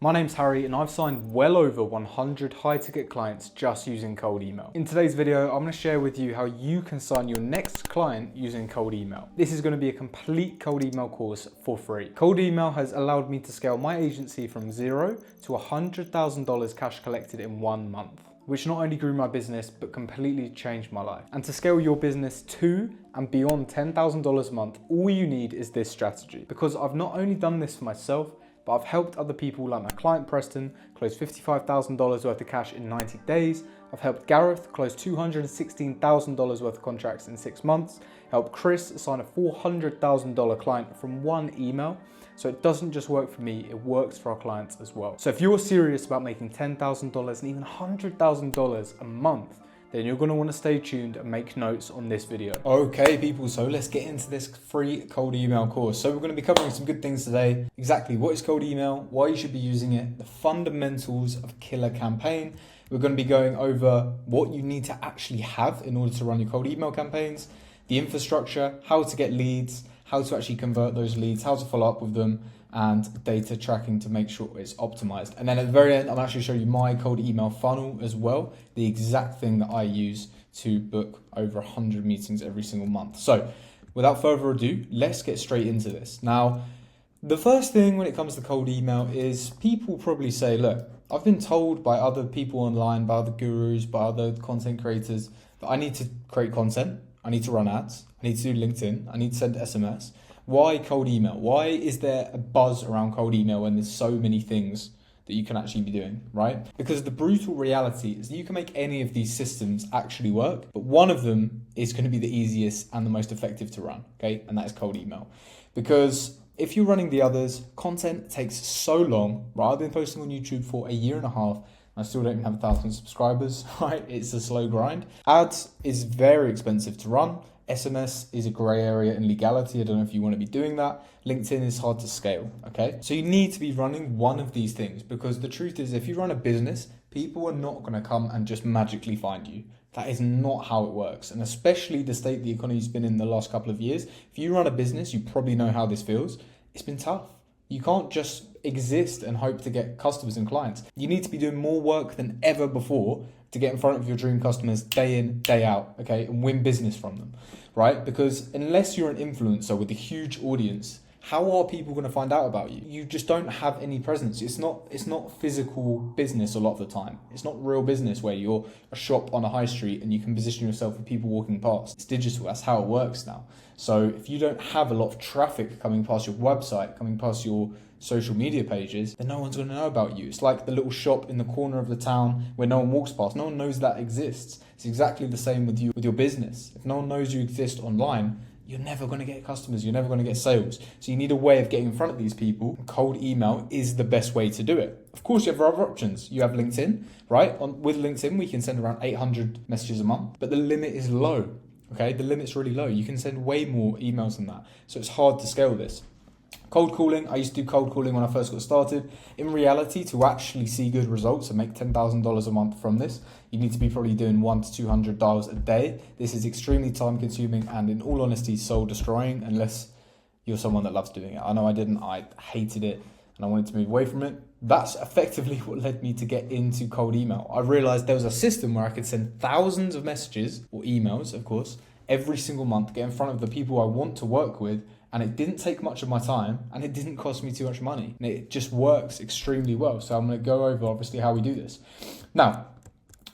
My name's Harry and I've signed well over 100 high-ticket clients just using cold email. In today's video, I'm going to share with you how you can sign your next client using cold email. This is going to be a complete cold email course for free. Cold email has allowed me to scale my agency from $0 to $100,000 cash collected in 1 month, which not only grew my business, but completely changed my life. And to scale your business to and beyond $10,000 a month, all you need is this strategy. Because I've not only done this for myself, but I've helped other people like my client Preston close $55,000 worth of cash in 90 days. I've helped Gareth close $216,000 worth of contracts in 6 months. Helped Chris sign a $400,000 client from one email. So it doesn't just work for me, it works for our clients as well. So if you're serious about making $10,000 and even $100,000 a month, then you're going to want to stay tuned and make notes on this video. Okay people, so let's get into this free cold email course. So we're going to be covering some good things today. Exactly what is cold email, why you should be using it, the fundamentals of a killer campaign. We're going to be going over what you need to actually have in order to run your cold email campaigns, the infrastructure, how to get leads, how to actually convert those leads, how to follow up with them, and data tracking to make sure it's optimized. And then at the very end, I'm actually showing you my cold email funnel as well, the exact thing that I use to book over 100 meetings every single month. So without further ado, let's get straight into this. Now, the first thing when it comes to cold email is people probably say, look, I've been told by other people online, by other gurus, by other content creators that I need to create content, I need to run ads, I need to do LinkedIn, I need to send SMS. Why cold email? Why is there a buzz around cold email when there's so many things that you can actually be doing, right? Because the brutal reality is that you can make any of these systems actually work, but one of them is going to be the easiest and the most effective to run, okay? And that is cold email. Because if you're running the others, content takes so long, right? I've been posting on YouTube for a year and a half, I still don't even have 1,000 subscribers, right? It's a slow grind. Ads is very expensive to run. SMS is a gray area in legality. I don't know if you want to be doing that. LinkedIn is hard to scale, okay? So you need to be running one of these things, because the truth is if you run a business, people are not going to come and just magically find you. That is not how it works. And especially the state the economy's been in the last couple of years. If you run a business, you probably know how this feels. It's been tough. You can't just exist and hope to get customers and clients. You need to be doing more work than ever before to get in front of your dream customers day in, day out, okay, and win business from them, right? Because unless you're an influencer with a huge audience, how are people going to find out about you? You just don't have any presence. It's not physical business a lot of the time. It's not real business where you're a shop on a high street and you can position yourself with people walking past. It's digital. That's how it works now. So if you don't have a lot of traffic coming past your website, coming past your social media pages, then no one's going to know about you. It's like the little shop in the corner of the town where no one walks past. No one knows that exists. It's exactly the same with you, with your business. If no one knows you exist online, you're never going to get customers. You're never going to get sales. So you need a way of getting in front of these people. Cold email is the best way to do it. Of course, you have other options. You have LinkedIn, right? With LinkedIn, we can send around 800 messages a month, but the limit is low. Okay, the limit's really low. You can send way more emails than that. So it's hard to scale this. Cold calling, I used to do cold calling when I first got started. In reality, to actually see good results and make $10,000 a month from this, you need to be probably doing 100 to 200 dials a day. This is extremely time consuming and in all honesty, soul destroying unless you're someone that loves doing it. I know I didn't, I hated it and I wanted to move away from it. That's effectively what led me to get into cold email. I realized there was a system where I could send thousands of messages or emails, of course, every single month, get in front of the people I want to work with. And it didn't take much of my time and it didn't cost me too much money. And it just works extremely well. So I'm going to go over obviously how we do this. Now,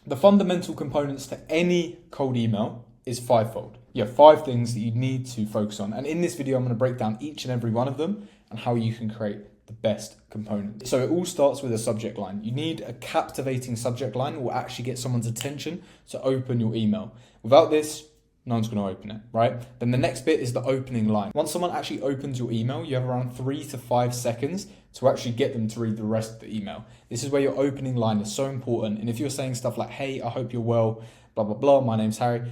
the fundamental components to any cold email is fivefold. You have 5 things that you need to focus on. And in this video, I'm going to break down each and every one of them and how you can create the best component. So it all starts with a subject line. You need a captivating subject line that will actually get someone's attention to open your email. Without this, no one's going to open it, right? Then the next bit is the opening line. Once someone actually opens your email, you have around 3 to 5 seconds to actually get them to read the rest of the email. This is where your opening line is so important. And if you're saying stuff like, hey, I hope you're well, blah, blah, blah, my name's Harry,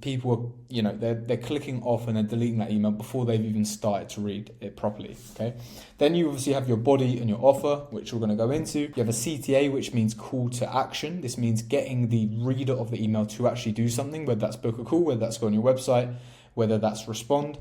people are, they're clicking off and they're deleting that email before they've even started to read it properly, okay? Then you obviously have your body and your offer, which we're going to go into. You have a CTA, which means call to action. This means getting the reader of the email to actually do something, whether that's book a call, whether that's go on your website, whether that's respond.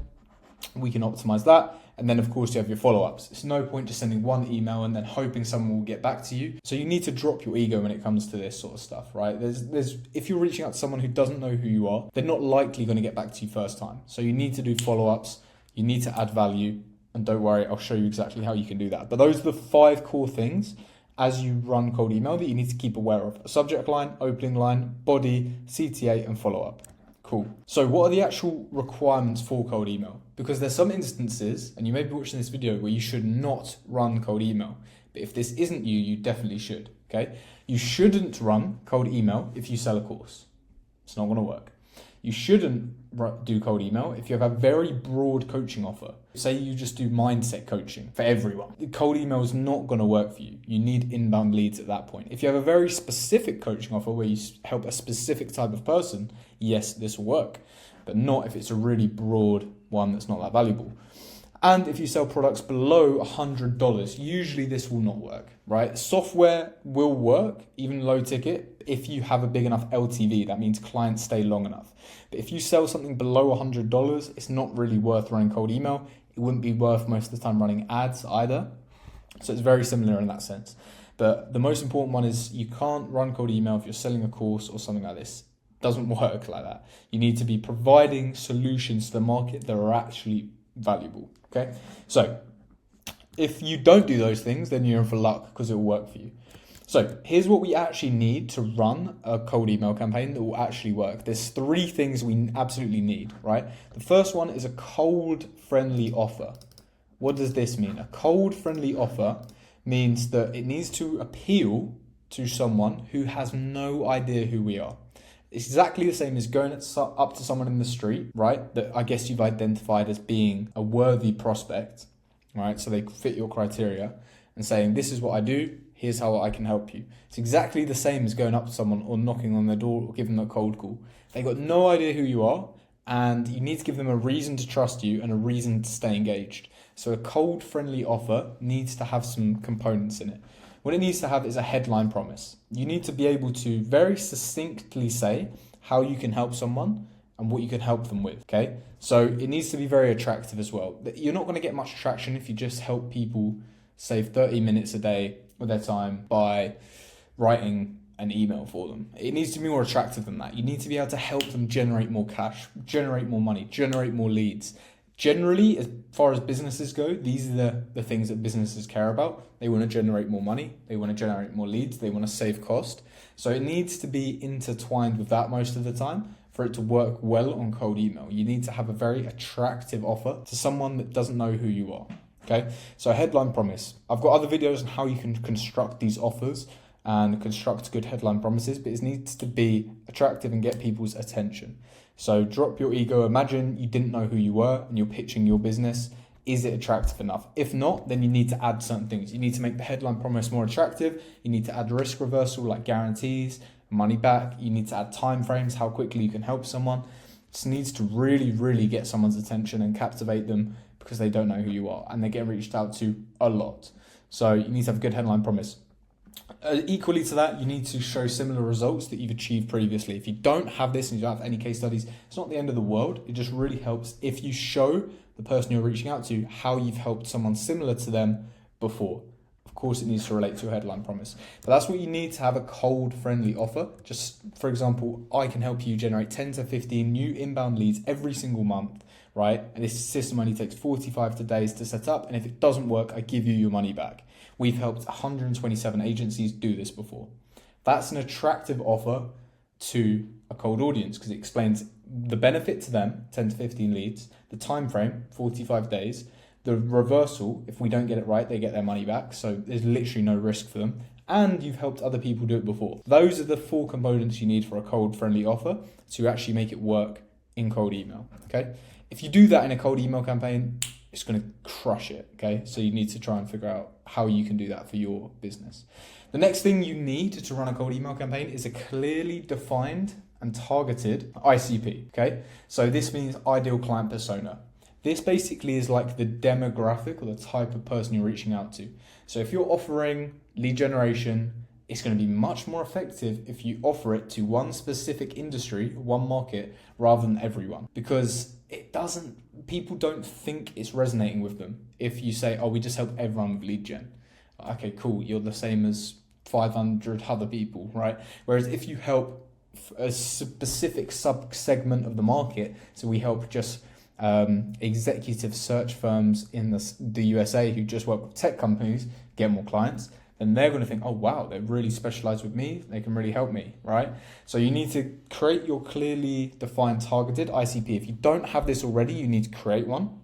We can optimize that. And then of course you have your follow-ups. It's no point just sending one email and then hoping someone will get back to you. So you need to drop your ego when it comes to this sort of stuff, right? If you're reaching out to someone who doesn't know who you are, they're not likely going to get back to you first time. So you need to do follow-ups, you need to add value, and don't worry, I'll show you exactly how you can do that. But those are the 5 core things as you run cold email that you need to keep aware of. A subject line, opening line, body, CTA, and follow-up. Cool. So what are the actual requirements for cold email? Because there's some instances, and you may be watching this video, where you should not run cold email. But if this isn't you, you definitely should, okay? You shouldn't run cold email if you sell a course. It's not going to work. You shouldn't do cold email if you have a very broad coaching offer. Say you just do mindset coaching for everyone. Cold email is not going to work for you. You need inbound leads at that point. If you have a very specific coaching offer where you help a specific type of person, yes, this will work, but not if it's a really broad one that's not that valuable. And if you sell products below $100, usually this will not work, right? Software will work, even low ticket, if you have a big enough LTV. That means clients stay long enough. But if you sell something below $100, it's not really worth running cold email. It wouldn't be worth most of the time running ads either. So it's very similar in that sense. But the most important one is you can't run cold email if you're selling a course or something like this. It doesn't work like that. You need to be providing solutions to the market that are actually valuable. Okay, so if you don't do those things, then you're in for luck because it will work for you. So here's what we actually need to run a cold email campaign that will actually work. There's 3 things we absolutely need, right? The first one is a cold friendly offer. What does this mean? A cold friendly offer means that it needs to appeal to someone who has no idea who we are. It's exactly the same as going up to someone in the street, right? That I guess you've identified as being a worthy prospect, right? So they fit your criteria, and saying, this is what I do, here's how I can help you. It's exactly the same as going up to someone or knocking on their door or giving them a cold call. They've got no idea who you are, and you need to give them a reason to trust you and a reason to stay engaged. So a cold friendly offer needs to have some components in it. What it needs to have is a headline promise. You need to be able to very succinctly say how you can help someone and what you can help them with, okay? So it needs to be very attractive as well. You're not going to get much traction if you just help people save 30 minutes a day of their time by writing an email for them. It needs to be more attractive than that. You need to be able to help them generate more cash, generate more money, generate more leads. Generally, as far as businesses go, these are the things that businesses care about. They want to generate more money. They want to generate more leads. They want to save cost. So it needs to be intertwined with that most of the time for it to work well on cold email. You need to have a very attractive offer to someone that doesn't know who you are. Okay, so headline promise. I've got other videos on how you can construct these offers and construct good headline promises, but it needs to be attractive and get people's attention. So drop your ego. Imagine you didn't know who you were and you're pitching your business. Is it attractive enough? If not, then you need to add certain things. You need to make the headline promise more attractive. You need to add risk reversal like guarantees, money back. You need to add time frames, how quickly you can help someone. It needs to really, really get someone's attention and captivate them because they don't know who you are and they get reached out to a lot. So you need to have a good headline promise. Equally to that, you need to show similar results that you've achieved previously. If you don't have this and you don't have any case studies, it's not the end of the world. It just really helps if you show the person you're reaching out to how you've helped someone similar to them before. Of course, it needs to relate to your headline promise. But that's what you need to have a cold, friendly offer. Just for example, I can help you generate 10 to 15 new inbound leads every single month, right? And this system only takes 45 days to set up. And if it doesn't work, I give you your money back. We've helped 127 agencies do this before. That's an attractive offer to a cold audience because it explains the benefit to them, 10 to 15 leads, the time frame, 45 days, the reversal, if we don't get it right, they get their money back. So there's literally no risk for them. And you've helped other people do it before. Those are the 4 components you need for a cold friendly offer to actually make it work in cold email, okay? If you do that in a cold email campaign, it's going to crush it, okay? So you need to try and figure out how you can do that for your business. The next thing you need to run a cold email campaign is a clearly defined and targeted ICP, okay? So this means ideal client persona. This basically is like the demographic or the type of person you're reaching out to. So if you're offering lead generation it's going to be much more effective if you offer it to one specific industry, one market, rather than everyone, because people don't think it's resonating with them. If you say, oh, we just help everyone with lead gen. Okay, cool. You're the same as 500 other people, right? Whereas if you help a specific sub-segment of the market, so we help just executive search firms in the USA who just work with tech companies get more clients, then they're going to think, oh wow, they're really specialized with me, they can really help me, right? So you need to create your clearly defined targeted ICP. If you don't have this already, you need to create one.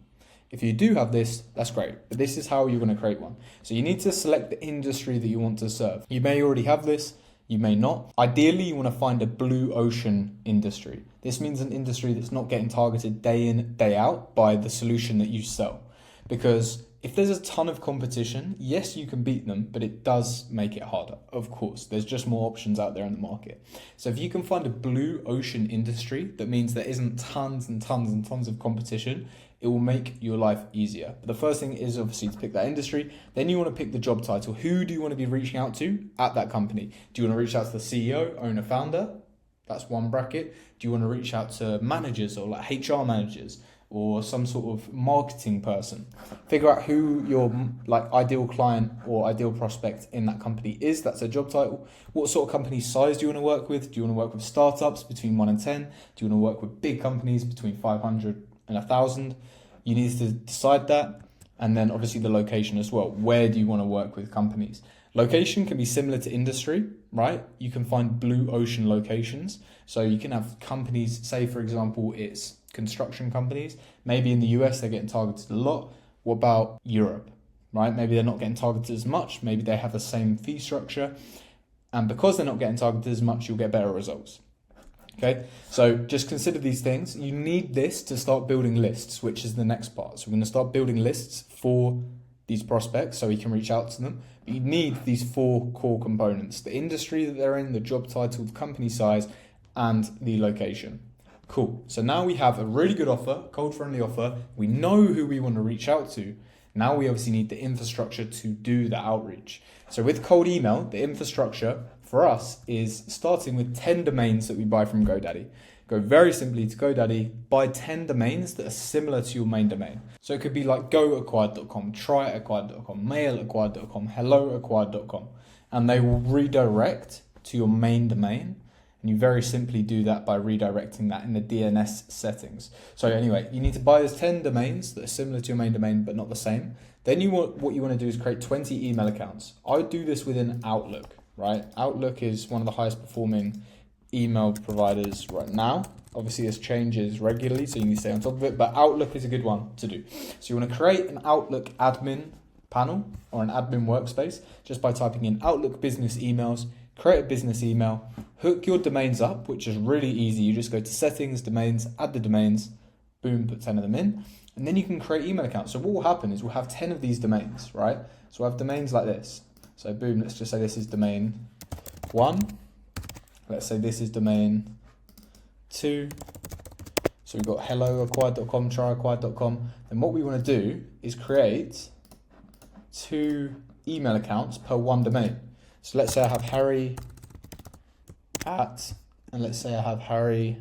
If you do have this, that's great, but this is how you're going to create one. So you need to select the industry that you want to serve. You may already have this, you may not. Ideally, you want to find a blue ocean industry. This means an industry that's not getting targeted day in, day out by the solution that you sell. Because if there's a ton of competition, yes, you can beat them, but it does make it harder. Of course, there's just more options out there in the market. So if you can find a blue ocean industry, that means there isn't tons and tons and tons of competition, it will make your life easier. But the first thing is obviously to pick that industry. Then you want to pick the job title. Who do you want to be reaching out to at that company? Do you want to reach out to the CEO, owner, founder? That's one bracket. Do you want to reach out to managers or like HR managers or some sort of marketing person? Figure out who your like ideal client or ideal prospect in that company is. That's a job title. What sort of company size do you want to work with? Do you want to work with startups between 1 and 10? Do you want to work with big companies between 500 and 1,000? You need to decide that. And then obviously the location as well. Where do you want to work with companies? Location can be similar to industry, right? You can find blue ocean locations. So you can have companies, say for example, it's construction companies. Maybe in the US, they're getting targeted a lot. What about Europe, right? Maybe they're not getting targeted as much. Maybe they have the same fee structure. And because they're not getting targeted as much, you'll get better results. Okay, so just consider these things. You need this to start building lists, which is the next part. So we're going to start building lists for these prospects so we can reach out to them. But you need these 4 core components: the industry that they're in, the job title, the company size, and the location. Cool. So now we have a really good offer, cold friendly offer. We know who we want to reach out to. Now we obviously need the infrastructure to do the outreach. So with cold email, the infrastructure for us is starting with 10 domains that we buy from GoDaddy. Go very simply to GoDaddy, buy 10 domains that are similar to your main domain. So it could be like goacquired.com, tryacquired.com, mailacquired.com, helloacquired.com, and they will redirect to your main domain. And you very simply do that by redirecting that in the DNS settings. So anyway, you need to buy those 10 domains that are similar to your main domain, but not the same. Then what you want to do is create 20 email accounts. I would do this within Outlook, right? Outlook is one of the highest performing email providers right now. Obviously this changes regularly, so you need to stay on top of it, but Outlook is a good one to do. So you want to create an Outlook admin panel or an admin workspace just by typing in Outlook business emails, create a business email, hook your domains up, which is really easy. You just go to settings, domains, add the domains, boom, put 10 of them in, and then you can create email accounts. So what will happen is we'll have 10 of these domains, right? So we'll have domains like this. So boom, let's just say this is domain 1. Let's say this is domain 2. So we've got helloacquired.com, tryacquired.com. And what we want to do is create 2 email accounts per one domain. So let's say I have Harry at, and let's say I have Harry.l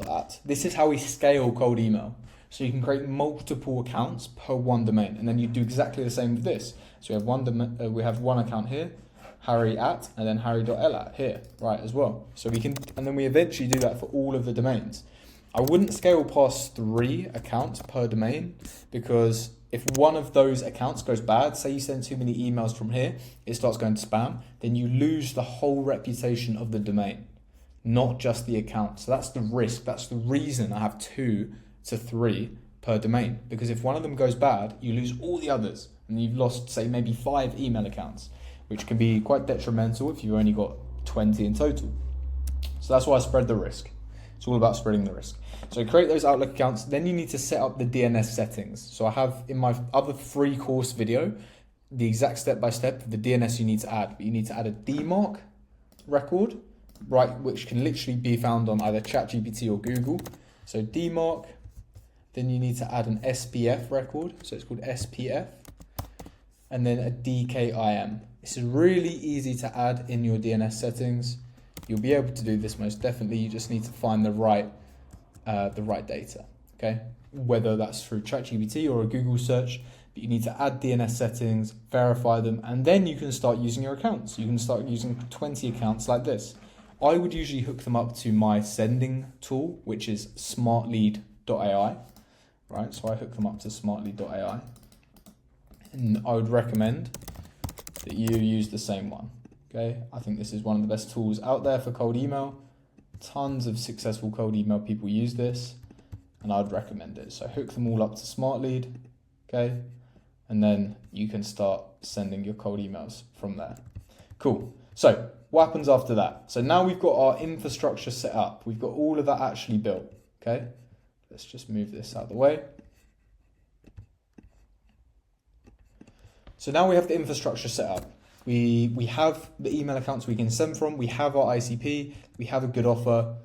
at. This is how we scale cold email. So you can create multiple accounts per one domain, and then you do exactly the same with this. So we have one account here, Harry at, and then Harry.l at here, right, as well. So we can, and then we eventually do that for all of the domains. I wouldn't scale past 3 accounts per domain, because if one of those accounts goes bad, say you send too many emails from here, it starts going to spam, then you lose the whole reputation of the domain, not just the account. So that's the risk. That's the reason I have 2 to 3 per domain, because if one of them goes bad, you lose all the others, and you've lost, say, maybe 5 email accounts, which can be quite detrimental if you've only got 20 in total. So that's why I spread the risk. It's all about spreading the risk. So create those Outlook accounts. Then you need to set up the DNS settings. So I have in my other free course video, the exact step-by-step of the DNS you need to add. But you need to add a DMARC record, right, which can literally be found on either ChatGPT or Google. So DMARC. Then you need to add an SPF record. So it's called SPF. and then a DKIM. This is really easy to add in your DNS settings. You'll be able to do this most definitely. You just need to find the right data, okay? Whether that's through ChatGPT or a Google search, but you need to add DNS settings, verify them, and then you can start using your accounts. You can start using 20 accounts like this. I would usually hook them up to my sending tool, which is smartlead.ai, right? So I hook them up to smartlead.ai, and I would recommend that you use the same one, okay? I think this is one of the best tools out there for cold email. Tons of successful cold email people use this, and I'd recommend it. So hook them all up to SmartLead, okay? And then you can start sending your cold emails from there. Cool. So what happens after that? So now we've got our infrastructure set up. We've got all of that actually built, okay? Let's just move this out of the way. So now we have the infrastructure set up. We have the email accounts we can send from, we have our ICP, we have a good offer.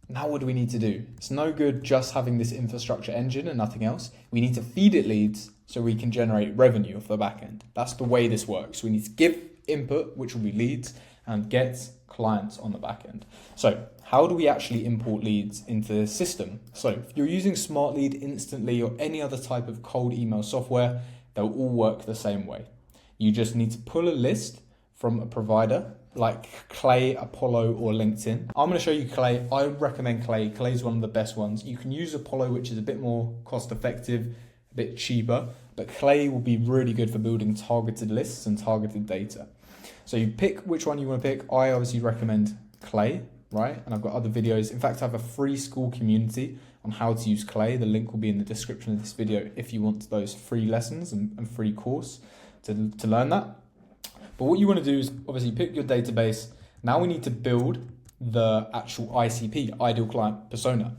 Now what do we need to do? It's no good just having this infrastructure engine and nothing else. We need to feed it leads so we can generate revenue off the back end. That's the way this works. We need to give input, which will be leads, and get clients on the back end. So how do we actually import leads into the system? So if you're using SmartLead Instantly or any other type of cold email software, they'll all work the same way. You just need to pull a list from a provider like Clay, Apollo, or LinkedIn. I'm going to show you Clay. I would recommend Clay. Clay is one of the best ones. You can use Apollo, which is a bit more cost effective, a bit cheaper, but Clay will be really good for building targeted lists and targeted data. So you pick which one you want to pick. I obviously recommend Clay, right? And I've got other videos. In fact, I have a free school community on how to use Clay. The link will be in the description of this video if you want those free lessons and free course to learn that. But what you want to do is obviously pick your database. Now we need to build the actual ICP, ideal client persona.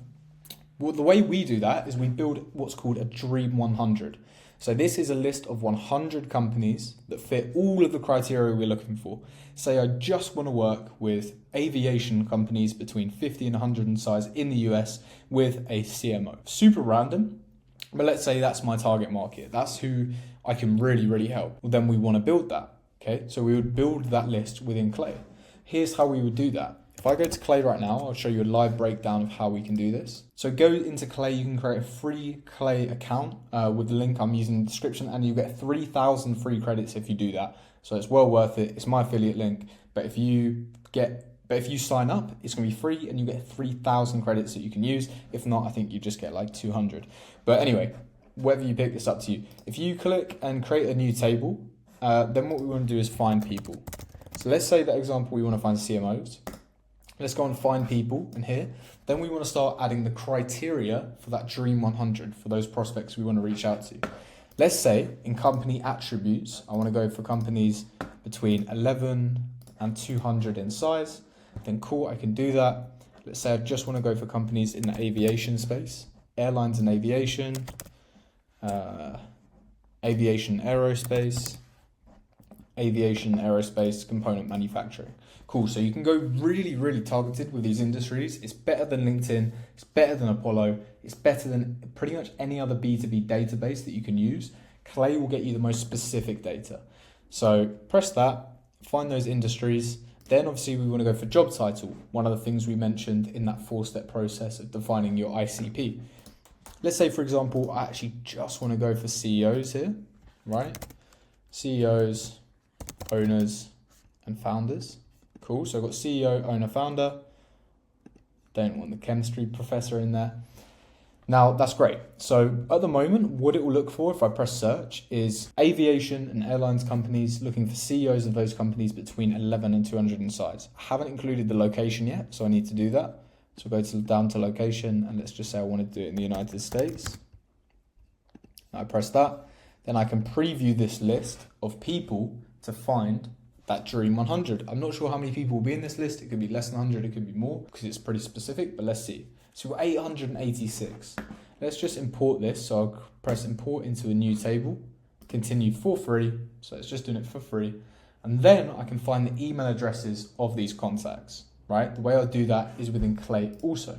Well, the way we do that is we build what's called a Dream 100. So this is a list of 100 companies that fit all of the criteria we're looking for. Say I just want to work with aviation companies between 50 and 100 in size in the US with a CMO. Super random, but let's say that's my target market. That's who I can really help. Well, then we want to build that. Okay, so we would build that list within Clay. Here's how we would do that. If I go to Clay right now, I'll show you a live breakdown of how we can do this. So go into Clay, you can create a free Clay account with the link I'm using in the description, and you get 3,000 free credits if you do that. So it's well worth it. It's my affiliate link, but if you sign up, it's gonna be free and you get 3,000 credits that you can use. If not, I think you just get like 200. But anyway, whether you pick, it's up to you. If you click and create a new table, then what we want to do is find people. So let's say that example, we want to find CMOs. Let's go and find people in here. Then we want to start adding the criteria for that Dream 100 for those prospects we want to reach out to. Let's say in company attributes, I want to go for companies between 11 and 200 in size. Then cool, I can do that. Let's say I just want to go for companies in the aviation space, airlines and aviation, aviation aerospace, component manufacturing. Cool, so you can go really targeted with these industries. It's better than LinkedIn, it's better than Apollo, it's better than pretty much any other B2B database that you can use. Clay will get you the most specific data. So press that, find those industries. Then obviously we want to go for job title, one of the things we mentioned in that 4-step process of defining your ICP. Let's say, for example, I actually just want to go for CEOs here, right? CEOs, owners, and founders. Cool, so I've got CEO, owner, founder. Don't want the chemistry professor in there. Now, that's great. So at the moment, what it will look for if I press search is aviation and airlines companies looking for CEOs of those companies between 11 and 200 in size. I haven't included the location yet, so I need to do that. So go down to location, and let's just say I want to do it in the United States. I press that. Then I can preview this list of people to find that Dream 100. I'm not sure how many people will be in this list. It could be less than 100, it could be more because it's pretty specific, but let's see. So we're 886. Let's just import this. So I'll press import into a new table, continue for free. So it's just doing it for free. And then I can find the email addresses of these contacts, right? The way I'll do that is within Clay also.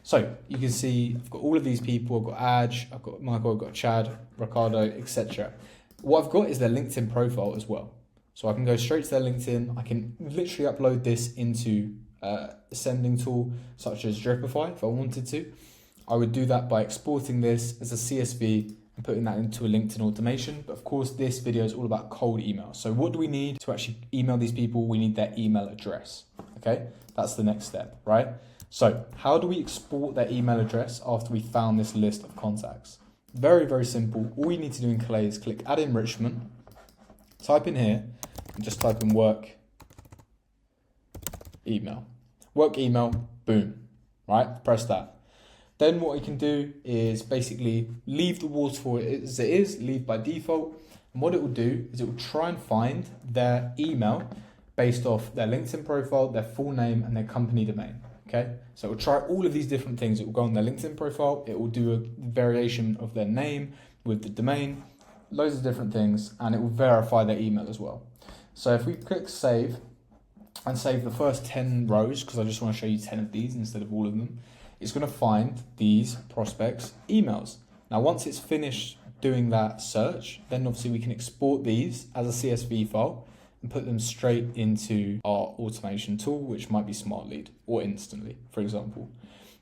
So you can see I've got all of these people. I've got Aj, I've got Michael, I've got Chad, Ricardo, etc. What I've got is their LinkedIn profile as well. So I can go straight to their LinkedIn. I can literally upload this into a sending tool such as Dripify if I wanted to. I would do that by exporting this as a CSV and putting that into a LinkedIn automation. But of course, this video is all about cold email. So what do we need to actually email these people? We need their email address, okay? That's the next step, right? So how do we export their email address after we found this list of contacts? Very, very simple. All you need to do in Clay is click Add Enrichment, type in here, and just type in work email. Work email, boom, right? Press that. Then what you can do is basically leave the waterfall as it is, leave by default. And what it will do is it will try and find their email based off their LinkedIn profile, their full name, and their company domain. Okay, so it will try all of these different things. It will go on their LinkedIn profile. It will do a variation of their name with the domain, loads of different things, and it will verify their email as well. So if we click save and save the first 10 rows, because I just want to show you 10 of these instead of all of them, it's going to find these prospects' emails. Now, once it's finished doing that search, then obviously we can export these as a CSV file and put them straight into our automation tool, which might be SmartLead or Instantly, for example.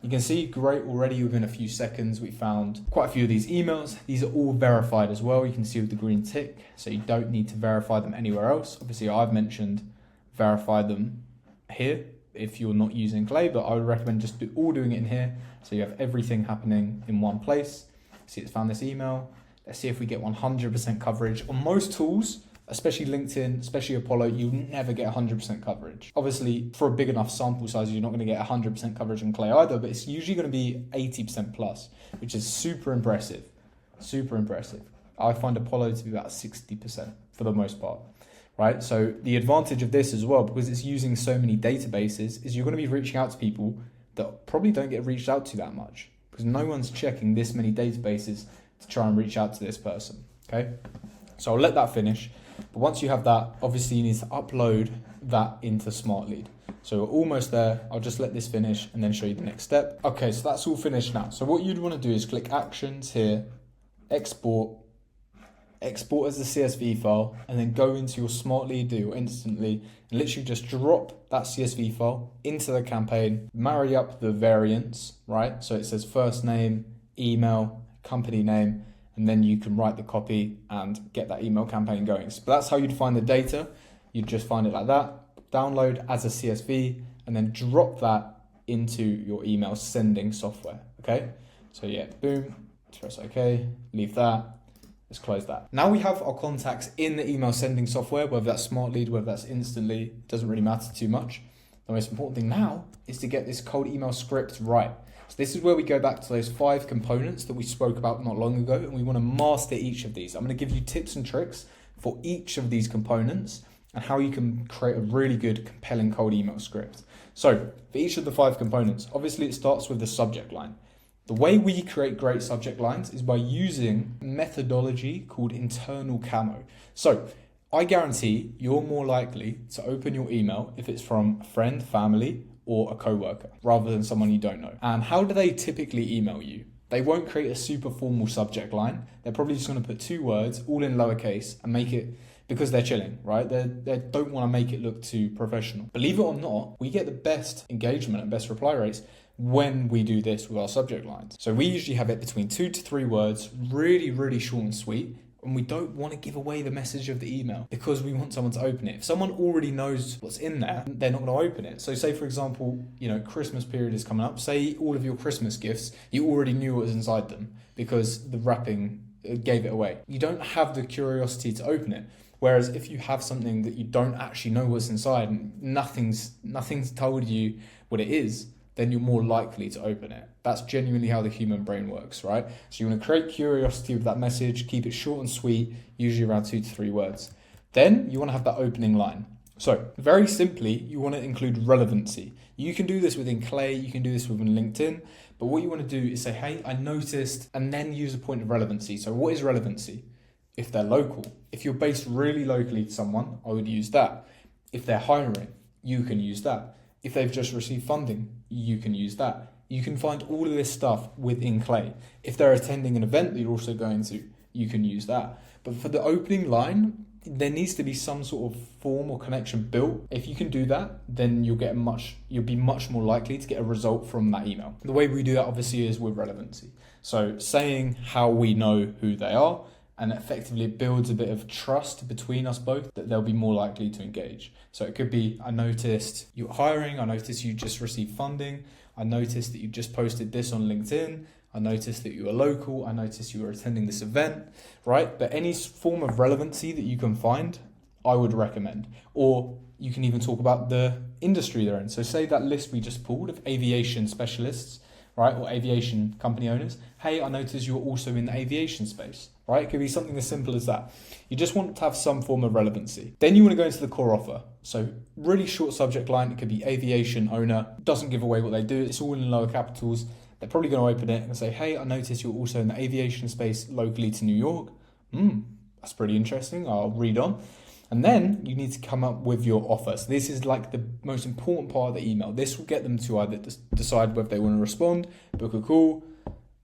You can see great already within a few seconds, we found quite a few of these emails. These are all verified as well. You can see with the green tick, so you don't need to verify them anywhere else. Obviously, I've mentioned verify them here if you're not using Clay, but I would recommend just doing it in here. So you have everything happening in one place. See, it's found this email. Let's see if we get 100% coverage. On most tools, especially LinkedIn, especially Apollo, you never get 100% coverage. Obviously, for a big enough sample size, you're not going to get 100% coverage on Clay either, but it's usually going to be 80% plus, which is super impressive. Super impressive. I find Apollo to be about 60% for the most part, right? So the advantage of this as well, because it's using so many databases, is you're going to be reaching out to people that probably don't get reached out to that much, because no one's checking this many databases to try and reach out to this person, okay? So I'll let that finish. But once you have that, obviously you need to upload that into SmartLead. So we're almost there. I'll just let this finish and then show you the next step. Okay, so that's all finished now. So what you'd want to do is click Actions here, Export as a CSV file, and then go into your SmartLead or Instantly and literally just drop that CSV file into the campaign, marry up the variants, right? So it says first name, email, company name, and then you can write the copy and get that email campaign going. So that's how you'd find the data. You'd just find it like that, download as a CSV, and then drop that into your email sending software, okay? So yeah, boom, press OK, leave that, let's close that. Now we have our contacts in the email sending software, whether that's SmartLead, whether that's Instantly, it doesn't really matter too much. The most important thing now is to get this cold email script right. So this is where we go back to those 5 components that we spoke about not long ago, and we want to master each of these. I'm going to give you tips and tricks for each of these components and how you can create a really good, compelling cold email script. So for each of the 5 components, obviously it starts with the subject line. The way we create great subject lines is by using a methodology called internal camo. So I guarantee you're more likely to open your email if it's from a friend, family, or a coworker, rather than someone you don't know. And how do they typically email you? They won't create a super formal subject line. They're probably just going to put 2 words, all in lowercase, and make it, because they're chilling, right? They don't want to make it look too professional. Believe it or not, we get the best engagement and best reply rates when we do this with our subject lines. So we usually have it between 2 to 3 words, really, really short and sweet. And we don't want to give away the message of the email because we want someone to open it. If someone already knows what's in there, they're not going to open it. So say, for example, Christmas period is coming up. Say all of your Christmas gifts, you already knew what was inside them because the wrapping gave it away. You don't have the curiosity to open it. Whereas if you have something that you don't actually know what's inside and nothing's told you what it is, then you're more likely to open it. That's genuinely how the human brain works, right? So you want to create curiosity with that message, keep it short and sweet, usually around 2 to 3 words. Then you want to have that opening line. So very simply, you want to include relevancy. You can do this within Clay, you can do this within LinkedIn, but what you want to do is say, hey, I noticed, and then use a point of relevancy. So what is relevancy? If they're local. If you're based really locally to someone, I would use that. If they're hiring, you can use that. If they've just received funding, you can use that. You can find all of this stuff within Clay. If they're attending an event that you're also going to, you can use that. But for the opening line, there needs to be some sort of form or connection built. If you can do that, then you'll be much more likely to get a result from that email. The way we do that obviously is with relevancy. So saying how we know who they are, and effectively it builds a bit of trust between us both that they'll be more likely to engage. So it could be, I noticed you're hiring, I noticed you just received funding, I noticed that you just posted this on LinkedIn, I noticed that you were local, I noticed you were attending this event, right? But any form of relevancy that you can find, I would recommend. Or you can even talk about the industry they're in. So say that list we just pulled of aviation specialists, right? Or aviation company owners. Hey, I noticed you're also in the aviation space, right? It could be something as simple as that. You just want to have some form of relevancy. Then you want to go into the core offer. So really short subject line. It could be aviation owner, doesn't give away what they do. It's all in lower capitals. They're probably going to open it and say, hey, I noticed you're also in the aviation space locally to New York. That's pretty interesting. I'll read on. And then you need to come up with your offer. So this is like the most important part of the email. This will get them to either decide whether they want to respond, book a call,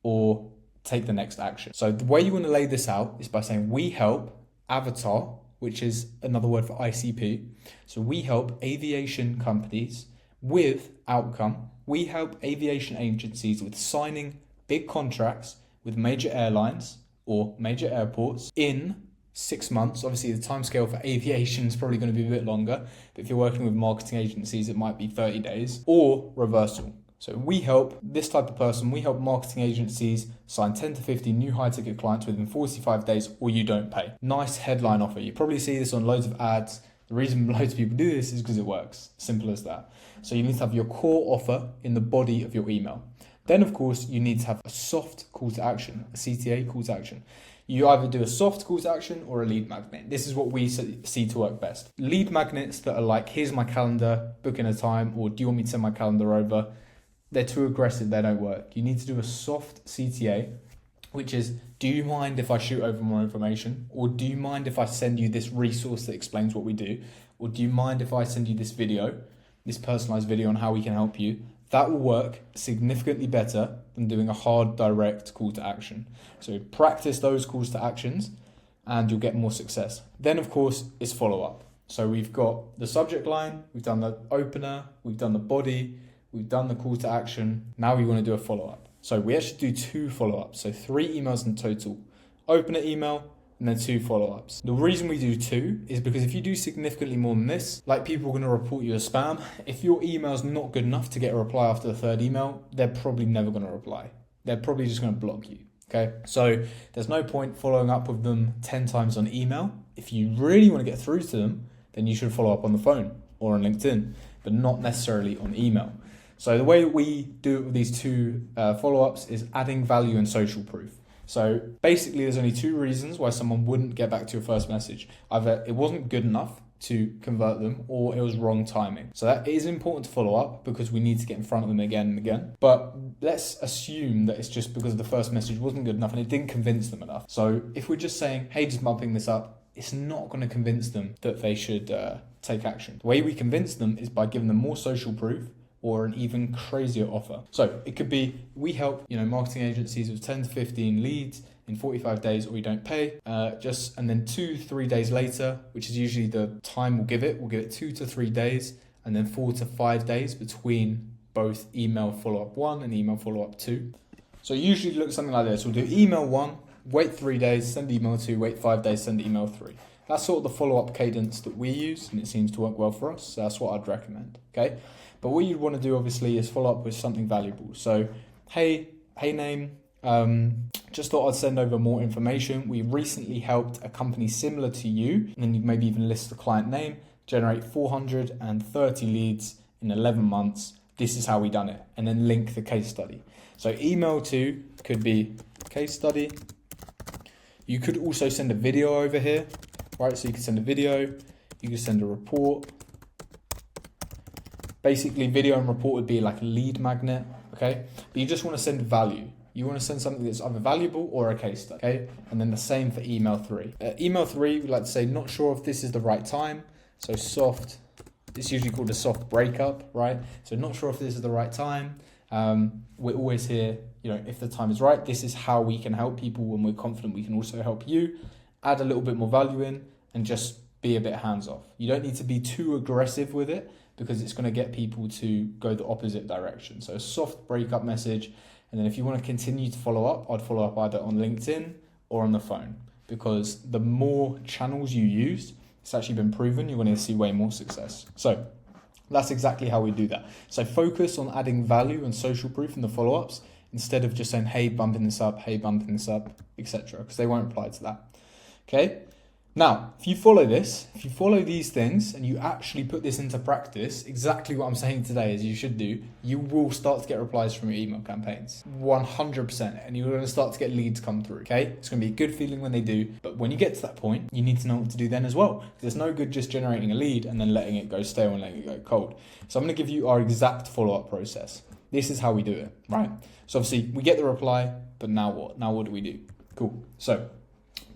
or take the next action. So the way you want to lay this out is by saying, we help Avatar, which is another word for ICP. So we help aviation companies with outcome. We help aviation agencies with signing big contracts with major airlines or major airports in 6 months. Obviously, the timescale for aviation is probably going to be a bit longer, but if you're working with marketing agencies, it might be 30 days or reversal. So we help this type of person, we help marketing agencies sign 10 to 50 new high ticket clients within 45 days or you don't pay. Nice headline offer. You probably see this on loads of ads. The reason loads of people do this is because it works. Simple as that. So you need to have your core offer in the body of your email. Then, of course, you need to have a soft call to action, a CTA call to action. You either do a soft call to action or a lead magnet. This is what we see to work best. Lead magnets that are like, here's my calendar, book in a time, or do you want me to send my calendar over? They're too aggressive, they don't work. You need to do a soft CTA, which is, do you mind if I shoot over more information? Or do you mind if I send you this resource that explains what we do? Or do you mind if I send you this video, this personalized video on how we can help you? That will work significantly better than doing a hard, direct call to action. So practice those calls to actions and you'll get more success. Then, of course, is follow-up. So we've got the subject line, we've done the opener, we've done the body, we've done the call to action. Now we want to do a follow-up. So we actually do 2 follow-ups. So 3 emails in total. Opener email, and then 2 follow-ups. The reason we do 2 is because if you do significantly more than this, like people are going to report you as spam. If your email's not good enough to get a reply after the 3rd email, they're probably never going to reply. They're probably just going to block you. Okay, so there's no point following up with them 10 times on email. If you really want to get through to them, then you should follow up on the phone or on LinkedIn, but not necessarily on email. So the way that we do it with these 2 follow-ups is adding value and social proof. So basically there's only 2 reasons why someone wouldn't get back to your first message. Either it wasn't good enough to convert them or it was wrong timing. So that is important to follow up because we need to get in front of them again and again. But let's assume that it's just because the first message wasn't good enough and it didn't convince them enough. So if we're just saying, hey, just bumping this up, it's not going to convince them that they should take action. The way we convince them is by giving them more social proof or an even crazier offer. So it could be, we help marketing agencies with 10 to 15 leads in 45 days or you don't pay. And then 2-3 days later, which is usually the time we'll give it 2 to 3 days and then 4 to 5 days between both email follow-up 1 and email follow-up 2. So it usually looks something like this. We'll do email 1, wait 3 days, send email 2, wait 5 days, send email 3. That's sort of the follow-up cadence that we use and it seems to work well for us. So that's what I'd recommend, okay? But what you'd want to do obviously is follow up with something valuable. So, hey name, just thought I'd send over more information. We recently helped a company similar to you, and then you maybe even list the client name, generate 430 leads in 11 months. This is how we done it. And then link the case study. So email 2 could be case study. You could also send a video over here, right? So you could send a video, you could send a report. Basically, video and report would be like a lead magnet, okay? But you just want to send value. You want to send something that's either valuable or a case study, okay? And then the same for email 3. Email 3, we like to say, not sure if this is the right time. So soft, it's usually called a soft breakup, right? So not sure if this is the right time. We're always here, if the time is right. This is how we can help people when we're confident we can also help you. Add a little bit more value in and just be a bit hands-off. You don't need to be too aggressive with it because it's going to get people to go the opposite direction. So a soft breakup message. And then if you want to continue to follow up, I'd follow up either on LinkedIn or on the phone, because the more channels you use, it's actually been proven, you're going to see way more success. So that's exactly how we do that. So focus on adding value and social proof in the follow-ups instead of just saying, hey, bumping this up, etc., because they won't reply to that. Okay. Now, if you follow these things and you actually put this into practice, exactly what I'm saying today is you should do, you will start to get replies from your email campaigns, 100%, and you're going to start to get leads come through, okay? It's going to be a good feeling when they do, but when you get to that point, you need to know what to do then as well. There's no good just generating a lead and then letting it go stale and letting it go cold. So I'm going to give you our exact follow-up process. This is how we do it, right? So obviously, we get the reply, but now what? Now what do we do? Cool. So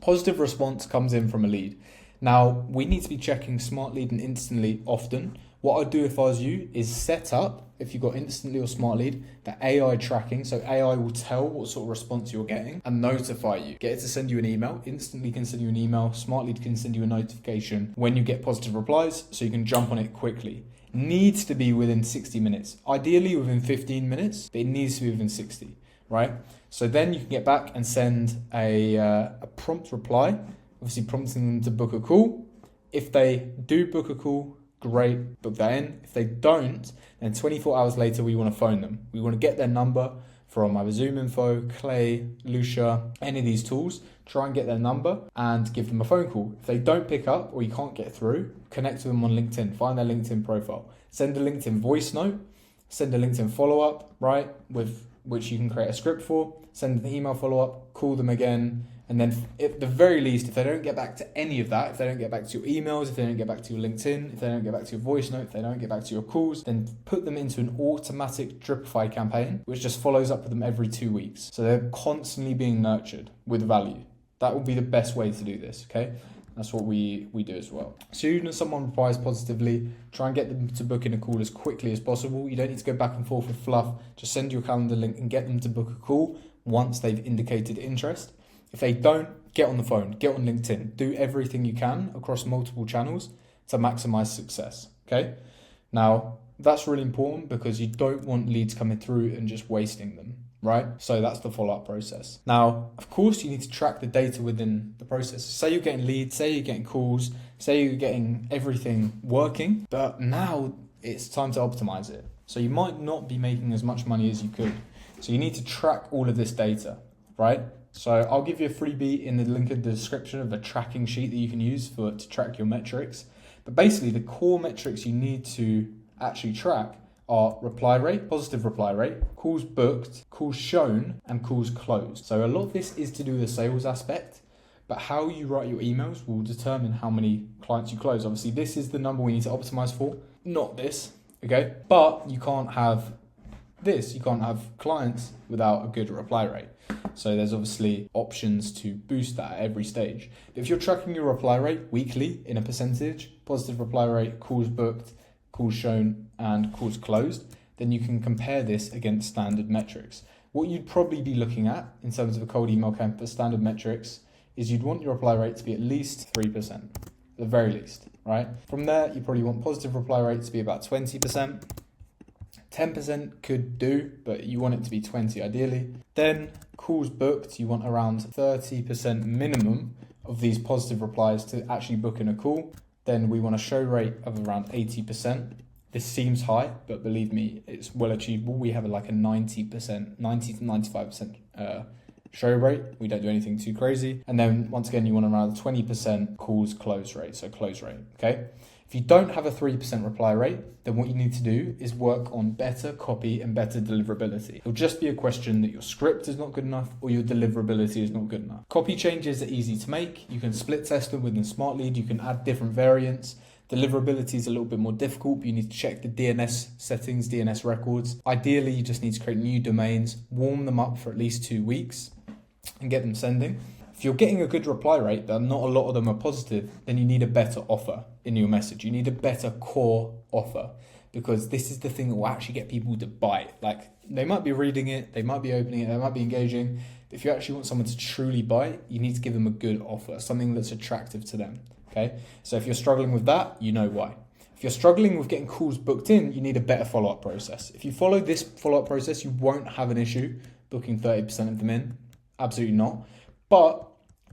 positive response comes in from a lead. Now, we need to be checking Smart Lead and Instantly often. What I'd do if I was you is set up, if you've got Instantly or Smart Lead, the AI tracking. So AI will tell what sort of response you're getting and notify you. Get it to send you an email. Instantly can send you an email. Smart Lead can send you a notification when you get positive replies so you can jump on it quickly. Needs to be within 60 minutes. Ideally within 15 minutes, but it needs to be within 60, right? So then you can get back and send a prompt reply, obviously prompting them to book a call. If they do book a call, great, book that in. If they don't, then 24 hours later, we want to phone them. We want to get their number from either ZoomInfo, Clay, Lucia, any of these tools. Try and get their number and give them a phone call. If they don't pick up or you can't get through, connect with them on LinkedIn. Find their LinkedIn profile. Send a LinkedIn voice note. Send a LinkedIn follow-up, right, with which you can create a script for. Send an email follow-up, call them again, and then at the very least, if they don't get back to any of that, if they don't get back to your emails, if they don't get back to your LinkedIn, if they don't get back to your voice note, if they don't get back to your calls, then put them into an automatic Dripify campaign, which just follows up with them every 2 weeks. So they're constantly being nurtured with value. That will be the best way to do this, okay? That's what we do as well. As soon as someone replies positively, try and get them to book in a call as quickly as possible. You don't need to go back and forth with fluff. Just send your calendar link and get them to book a call once they've indicated interest. If they don't, get on the phone, get on LinkedIn, do everything you can across multiple channels to maximize success, okay? Now, that's really important because you don't want leads coming through and just wasting them, right? So that's the follow-up process. Now, of course, you need to track the data within the process. Say you're getting leads, say you're getting calls, say you're getting everything working, but now it's time to optimize it. So you might not be making as much money as you could. So you need to track all of this data, right? So I'll give you a freebie in the link in the description of a tracking sheet that you can use to track your metrics. But basically the core metrics you need to actually track are reply rate, positive reply rate, calls booked, calls shown, and calls closed. So a lot of this is to do with the sales aspect, but how you write your emails will determine how many clients you close. Obviously, this is the number we need to optimize for, not this, okay? But you can't have this. You can't have clients without a good reply rate. So there's obviously options to boost that at every stage. If you're tracking your reply rate weekly in a percentage, positive reply rate, calls booked, calls shown, and calls closed, then you can compare this against standard metrics. What you'd probably be looking at in terms of a cold email campaign for standard metrics is you'd want your reply rate to be at least 3%, at the very least, right? From there, you probably want positive reply rate to be about 20%. 10% could do, but you want it to be 20 ideally. Then calls booked, you want around 30% minimum of these positive replies to actually book in a call. Then we want a show rate of around 80%. This seems high, but believe me, it's well achievable. We have like a 90 to 95% show rate. We don't do anything too crazy. And then once again, you want around 20% calls close rate, so close rate, okay? If you don't have a 3% reply rate, then what you need to do is work on better copy and better deliverability. It'll just be a question that your script is not good enough or your deliverability is not good enough. Copy changes are easy to make. You can split test them within Smart Lead. You can add different variants. Deliverability is a little bit more difficult, but you need to check the DNS settings, DNS records. Ideally, you just need to create new domains, warm them up for at least 2 weeks and get them sending. If you're getting a good reply rate, but not a lot of them are positive, then you need a better offer in your message. You need a better core offer. because this is the thing that will actually get people to bite. Like, they might be reading it, they might be opening it, they might be engaging. But if you actually want someone to truly buy, you need to give them a good offer, something that's attractive to them. Okay, so if you're struggling with that, you know why. If you're struggling with getting calls booked in, you need a better follow-up process. If you follow this follow-up process, you won't have an issue booking 30% of them in. Absolutely not. But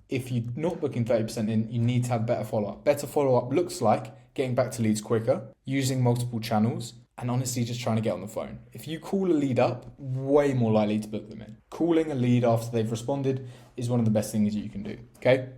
if you're not booking 30% in, you need to have better follow-up. Better follow-up looks like getting back to leads quicker, using multiple channels, and honestly just trying to get on the phone. If you call a lead up, way more likely to book them in. Calling a lead after they've responded is one of the best things you can do, okay?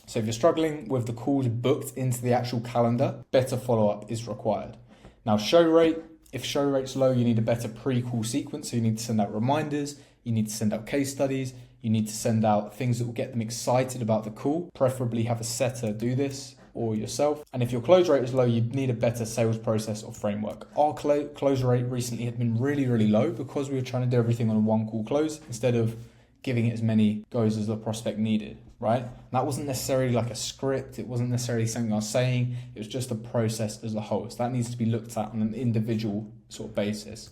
So if you're struggling with the calls booked into the actual calendar, better follow-up is required. Now, show rate, if show rate's low, you need a better pre-call sequence. So you need to send out reminders, you need to send out case studies, you need to send out things that will get them excited about the call, preferably have a setter do this or yourself. And if your close rate is low, you need a better sales process or framework. Our close rate recently had been really, really low because we were trying to do everything on a one call close instead of giving it as many goes as the prospect needed, right? And that wasn't necessarily like a script. It wasn't necessarily something I was saying. It was just the process as a whole. So that needs to be looked at on an individual sort of basis.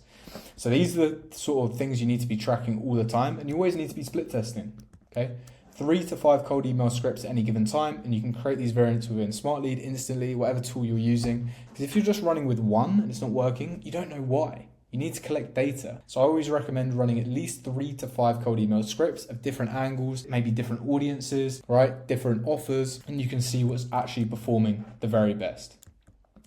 So these are the sort of things you need to be tracking all the time, and you always need to be split testing, okay? 3 to 5 cold email scripts at any given time, and you can create these variants within SmartLead instantly, whatever tool you're using. Because if you're just running with one and it's not working, you don't know why. You need to collect data. So I always recommend running at least 3 to 5 cold email scripts of different angles, maybe different audiences, right? Different offers, and you can see what's actually performing the very best.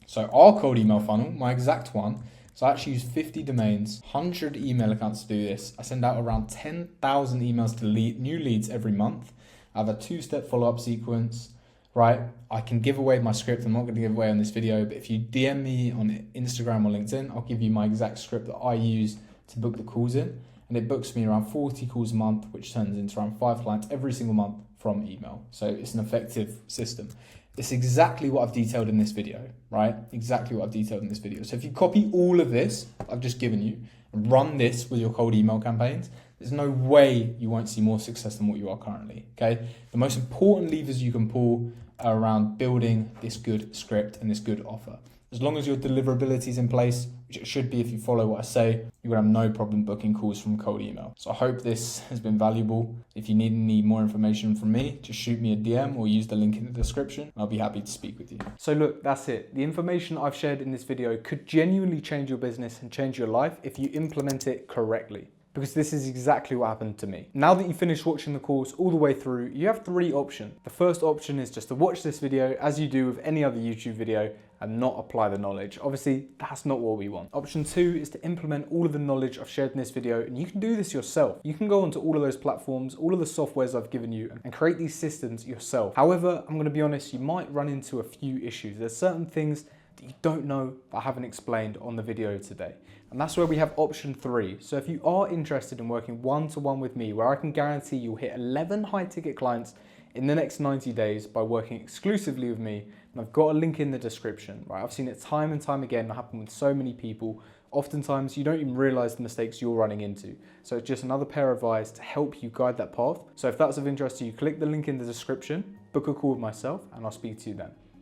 So our cold email funnel, my exact one, so I actually use 50 domains, 100 email accounts to do this. I send out around 10,000 emails to new leads every month. I have a 2-step follow-up sequence, right? I can give away my script. I'm not going to give away on this video, but if you DM me on Instagram or LinkedIn, I'll give you my exact script that I use to book the calls in. And it books me around 40 calls a month, which turns into around 5 clients every single month from email. So it's an effective system. It's exactly what I've detailed in this video, right? Exactly what I've detailed in this video. So if you copy all of this I've just given you and run this with your cold email campaigns, there's no way you won't see more success than what you are currently, okay? The most important levers you can pull are around building this good script and this good offer. As long as your deliverability is in place, which it should be if you follow what I say, you're gonna have no problem booking calls from cold email. So I hope this has been valuable. If you need any more information from me, just shoot me a DM or use the link in the description. I'll be happy to speak with you. So look, that's it. The information I've shared in this video could genuinely change your business and change your life if you implement it correctly. Because this is exactly what happened to me. Now that you finished watching the course all the way through, you have 3 options. The first option is just to watch this video as you do with any other YouTube video and not apply the knowledge. Obviously, that's not what we want. Option 2 is to implement all of the knowledge I've shared in this video, and you can do this yourself. You can go onto all of those platforms, all of the softwares I've given you, and create these systems yourself. However, I'm gonna be honest, you might run into a few issues. There's certain things that you don't know that I haven't explained on the video today. And that's where we have option 3. So if you are interested in working one-to-one with me, where I can guarantee you'll hit 11 high-ticket clients in the next 90 days by working exclusively with me, and I've got a link in the description, right? I've seen it time and time again happen with so many people. Oftentimes, you don't even realize the mistakes you're running into. So it's just another pair of eyes to help you guide that path. So if that's of interest to you, click the link in the description, book a call with myself, and I'll speak to you then.